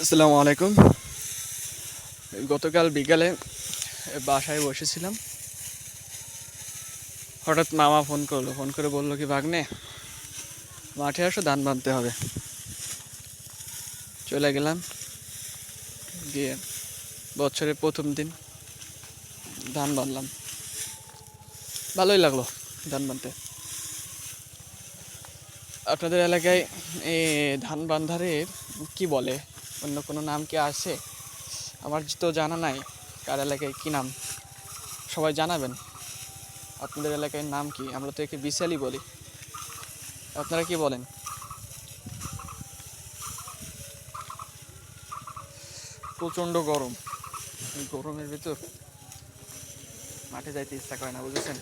আসসালামু আলাইকুম। গতকাল বিকালে বাসায় বসেছিলাম, হঠাৎ মামা ফোন করলো। ফোন করে বললো কি, ভাগ্নে মাঠে আসো, ধান বাঁধতে হবে। চলে গেলাম, গিয়ে বছরের প্রথম দিন ধান বাঁধলাম। ভালোই লাগলো ধান বাঁধতে। আপনাদের এলাকায় এই ধান বান্ধারে কি বলে? অন্য কোনো নাম কি আছে? আমার তো জানা নাই কার এলাকায় কি নাম, সবাই জানাবেন। আপনাদের এলাকায় নাম কি? আমরা তো একে বিশালি বলি, আপনারা কি বলেন? প্রচণ্ড গরম, এই গরমের ভিতর মাঠে যাইতে ইচ্ছা করে না, বুঝেছেন?